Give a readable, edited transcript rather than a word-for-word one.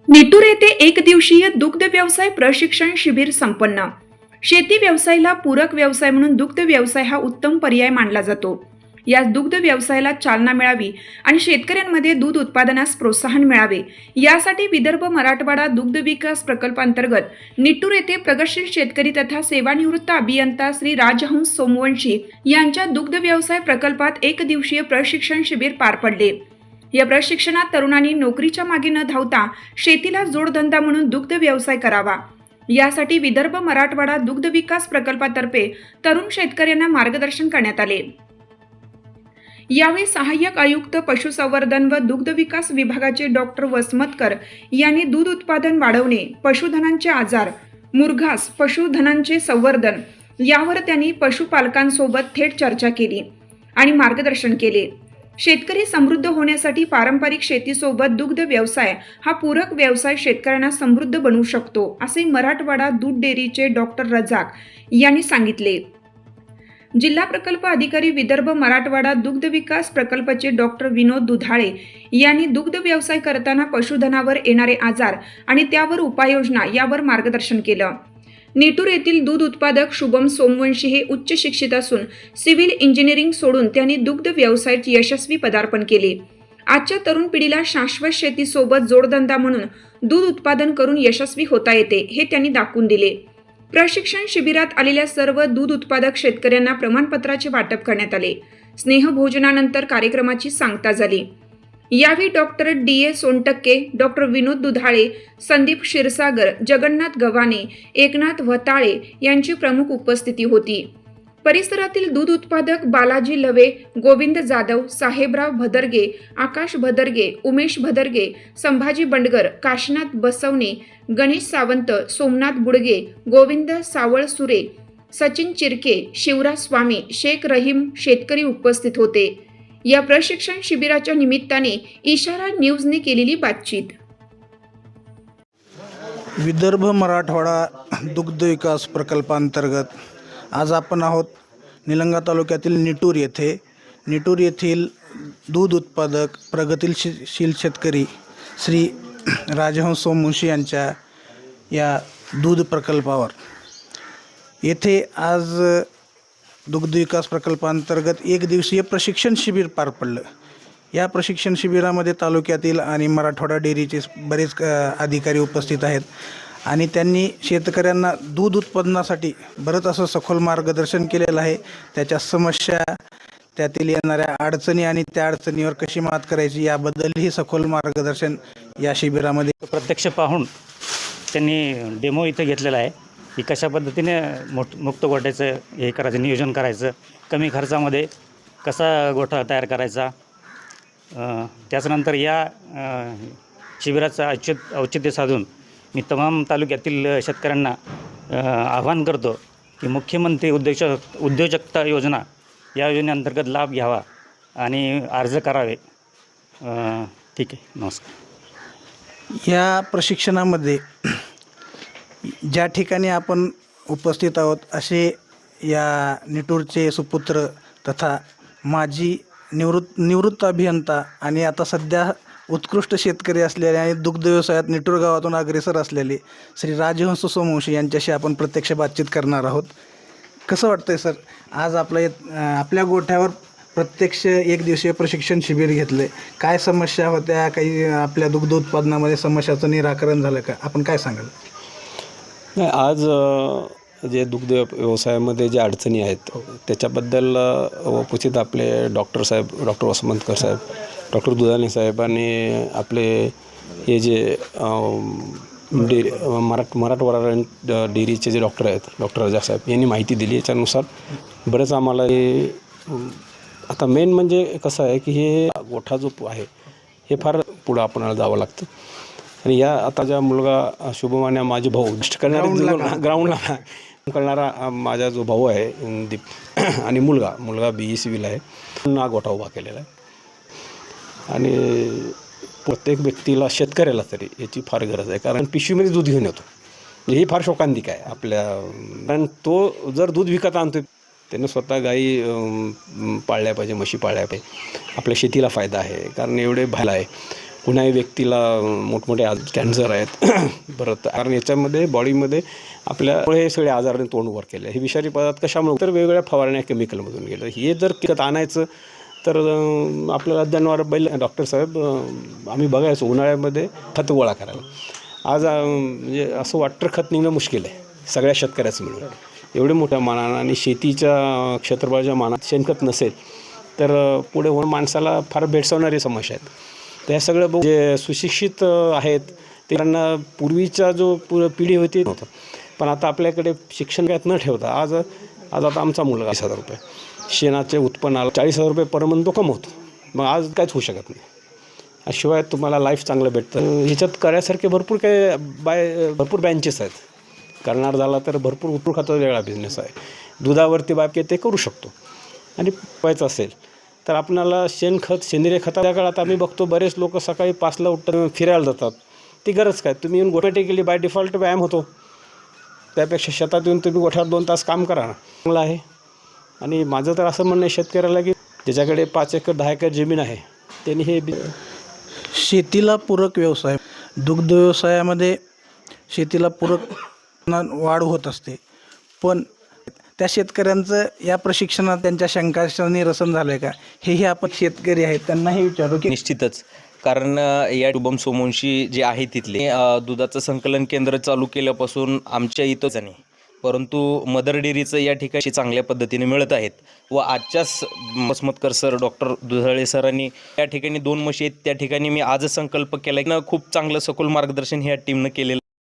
निटूर येथे एक दिवसीय दुग्ध व्यवसाय प्रशिक्षण शिबिर संपन्न। शेती व्यवसायाला पूरक व्यवसाय म्हणून दुग्ध व्यवसाय हा उत्तम पर्याय मानला जातो। या दुग्ध व्यवसायाला चालना मिळावी आणि शेतकऱ्यांमध्ये दूध उत्पादनास प्रोत्साहन मिळावे यासाठी विदर्भ मराठवाडा दुग्ध विकास प्रकल्पांतर्गत निटूर येथे प्रगतशील शेतकरी तथा सेवानिवृत्त अभियंता श्री राजहंस सोमवंशी यांच्या दुग्ध व्यवसाय प्रकल्पात एक दिवसीय प्रशिक्षण शिबिर पार पडले। या प्रशिक्षणात तरुणांनी नोकरीच्या मागे न धावता शेतीला जोडधंदा म्हणून दुग्ध व्यवसाय करावा यासाठी विदर्भ मराठवाडा दुग्ध विकास प्रकल्पातर्फे तरुण शेतकऱ्यांना मार्गदर्शन करण्यात आले। यावेळी सहाय्यक आयुक्त पशुसंवर्धन व दुग्ध विकास विभागाचे डॉक्टर वसमतकर यांनी दूध उत्पादन वाढवणे, पशुधनांचे आजार, मुरघास, पशुधनांचे संवर्धन यावर त्यांनी पशुपालकांसोबत थेट चर्चा केली आणि मार्गदर्शन केले। शेतकरी समृद्ध होण्यासाठी पारंपरिक शेतीसोबत दुग्ध व्यवसाय हा पूरक व्यवसाय शेतकऱ्यांना समृद्ध बनवू शकतो असे मराठवाडा दूध डेअरीचे डॉक्टर रजाक यांनी सांगितले। जिल्हा प्रकल्प अधिकारी विदर्भ मराठवाडा दुग्ध विकास प्रकल्पाचे डॉक्टर विनोद दुधाळे यांनी दुग्ध व्यवसाय करताना पशुधनावर येणारे आजार आणि त्यावर उपाययोजना यावर मार्गदर्शन केलं। निटूर येथील दूध उत्पादक शुभम सोमवंशी हे उच्च शिक्षित असून सिव्हिल इंजिनिअरिंग सोडून त्यांनी दुग्ध व्यवसायात यशस्वी पदार्पण केले। आजच्या तरुण पिढीला शाश्वत शेतीसोबत जोडधंदा म्हणून दूध उत्पादन करून यशस्वी होता येते हे त्यांनी दाखवून दिले। प्रशिक्षण शिबिरात आलेल्या सर्व दूध उत्पादक शेतकऱ्यांना प्रमाणपत्राचे वाटप करण्यात आले। स्नेहभोजनानंतर कार्यक्रमाची सांगता झाली। यावेळी डॉक्टर डी.ए. सोनटक्के, डॉक्टर विनोद दुधाळे, संदीप क्षीरसागर, जगन्नाथ गव्हाणे, एकनाथ वताळे यांची प्रमुख उपस्थिती होती। परिसरातील दूध उत्पादक बालाजी लवे, गोविंद जाधव, साहेबराव भदरगे, आकाश भदरगे, उमेश भदरगे, संभाजी बंडगर, काशीनाथ बसवणे, गणेश सावंत, सोमनाथ बुडगे, गोविंद सावळसुरे, सचिन चिरके, शिवराज स्वामी, शेख रहीम शेतकरी उपस्थित होते। या प्रशिक्षण शिबिराच्या निमित्ताने इशारा न्यूजने केलेली बातचीत। विदर्भ मराठवाडा दुग्ध विकास प्रकल्पांतर्गत आज आपण आहोत निलंगा तालुक्यातील निटूर येथे। निटूर येथील दूध उत्पादक प्रगतीशील शेतकरी श्री राजहंस सोमवंशी यांच्या या दूध प्रकल्पावर येथे आज दुग्ध विकास प्रकल्पांतर्गत एक दिवसीय प्रशिक्षण शिबिर पार पडलं। या प्रशिक्षण शिबिरामध्ये तालुक्यातील आणि मराठवाडा डेअरीचे बरेच अधिकारी उपस्थित आहेत आणि त्यांनी शेतकऱ्यांना दूध उत्पादनासाठी बरंच असं सखोल मार्गदर्शन केलेलं आहे। त्याच्या समस्या, त्यातील येणाऱ्या अडचणी आणि त्या अडचणीवर कशी मात करायची याबद्दलही सखोल मार्गदर्शन या शिबिरामध्ये प्रत्यक्ष पाहून त्यांनी डेमो इथं घेतलेला आहे की कशा पद्धतीने मुक्त गोठ्याचं हे करायचं, नियोजन करायचं, कमी खर्चामध्ये कसा गोठा तयार करायचा। त्याच्यानंतर या शिबिराचं औचित्य साधून मी तमाम तालुक्यातील शेतकऱ्यांना आवाहन करतो की मुख्यमंत्री उद्योजकता योजना या योजनेअंतर्गत लाभ घ्यावा आणि अर्ज करावे। ठीक आहे, नमस्कार। या प्रशिक्षणामध्ये ज्या ठिकाणी आपण उपस्थित आहोत असे या निटूरचे सुपुत्र तथा माजी निवृत्त अभियंता आणि आता सध्या उत्कृष्ट शेतकरी असलेले आणि दुग्ध व्यवसायात निटूर गावातून अग्रेसर असलेले श्री राजहंस सोमवंशी यांच्याशी आपण प्रत्यक्ष बातचीत करणार आहोत। कसं वाटतंय सर, आज आपल्या गोठ्यावर प्रत्यक्ष एक दिवसीय प्रशिक्षण शिबिर घेतले, काय समस्या होत्या, काही आपल्या दुग्ध उत्पादनामध्ये समस्याचं निराकरण झालं का, आपण काय सांगाल? नाही, आज जे दुग्ध व्यवसायामध्ये ज्या अडचणी आहेत त्याच्याबद्दल उपस्थित आपले डॉक्टर वसमतकर साहेब, डॉक्टर दुधाणे साहेब आणि आपले हे जे मराठवाडा डेअरीचे जे डॉक्टर आहेत, डॉक्टर रजाक साहेब यांनी माहिती दिली। याच्यानुसार बरंच आम्हाला हे आता मेन म्हणजे कसं आहे की हे गोठा जो आहे हे फार पुढं आपणाला जावं लागतं आणि या आता ज्या मुलगा शुभम आणि माझे भाऊ ग्राउंडला करणारा माझा जो भाऊ आहे दीप आणि मुलगा BE आहे, हा गोठा उभा केलेला आहे आणि प्रत्येक व्यक्तीला, शेतकऱ्याला तरी याची फार गरज आहे, कारण पिशवीमध्ये दूध घेऊन येतो ही फार शोकांतिक आहे आपल्या, कारण तो जर दूध विकत आणतो त्यानं स्वतः गाई पाळल्या पाहिजे, म्हशी पाळल्या पाहिजे, आपल्या शेतीला फायदा आहे, कारण एवढे भाला आहे कुणाही व्यक्तीला मोठमोठे कॅन्सर आहेत परत कारण याच्यामध्ये बॉडीमध्ये आपल्यामुळे हे सगळे आजाराने तोंड वर केले. हे विषारी पदार्थ कशामुळे तर वेगवेगळ्या फवारण्या केमिकलमधून गेलं. हे जर विकत आणायचं तर आपल्याला जनावर बैल डॉक्टर साहेब आम्ही बघायचो उन्हाळ्यामध्ये खत गोळा करायला. आज म्हणजे असं वॉटर खत निघणं मुश्किल आहे सगळ्या शेतकऱ्याचं मिळून. एवढे मोठ्या मानानं आणि शेतीच्या क्षेत्रफळाच्या मानात शेणखत नसेल तर पुढे होऊन माणसाला फार भेडसावणारी समस्या आहेत. त्या सगळं जे सुशिक्षित आहेत त्यांना पूर्वीचा जो पिढी होती नव्हतं, पण आता आपल्याकडे शिक्षण काय न ठेवता आज आता आमचा मुलगा 20,000 रुपये शेणाचे उत्पन्नाला 40,000 रुपये परमन तो कमवतो. मग आज काहीच होऊ शकत नाही. शिवाय तुम्हाला लाईफ चांगलं भेटतं. ह्याच्यात करायसारखे भरपूर भरपूर ब्रँचेस आहेत. करणार झाला तर भरपूर उपयोग खात्याचा वेगळा बिझनेस आहे. दुधावरती बाकी ते करू शकतो. आणि पाहायचं असेल तर आपणाला शेणखत सेंद्रिय खताच्या काळात आम्ही बघतो बरेच लोक सकाळी 5ला उठतात फिरायला जातात. ती गरज काय, तुम्ही येऊन ऑटोमॅटिकली बाय डिफॉल्ट व्यायाम होतो. त्यापेक्षा शेतात येऊन तुम्ही गोठ्यात 2 तास काम करा ना, चांगलं आहे. आणि माझं तर असं म्हणणं आहे शेतकऱ्याला की ज्याच्याकडे 5 एकर 10 एकर जमीन आहे त्यांनी हे शेतीला पूरक व्यवसाय, दुग्ध व्यवसायामध्ये शेतीला पूरक वाढ होत असते. पण त्या शेतकऱ्यांचं या प्रशिक्षणात त्यांच्या शंकाचं निरसन झालं आहे का, हेही आपण शेतकरी आहेत त्यांनाही विचारू की निश्चितच. कारण या शुभम सोमवंशी जे आहे तिथले दुधाचं संकलन केंद्र चालू केल्यापासून आमच्या इथंच नाही, परंतु मदर डेअरीचं या ठिकाणी चांगल्या पद्धतीने मिळत आहेत. व आजच्याच मसमतकर सर डॉक्टर दुधाळे सरांनी या ठिकाणी 2 म्हशी आहेत त्या ठिकाणी मी आजच संकल्प केला की खूप चांगलं सखोल मार्गदर्शन ह्या टीमनं केलेलं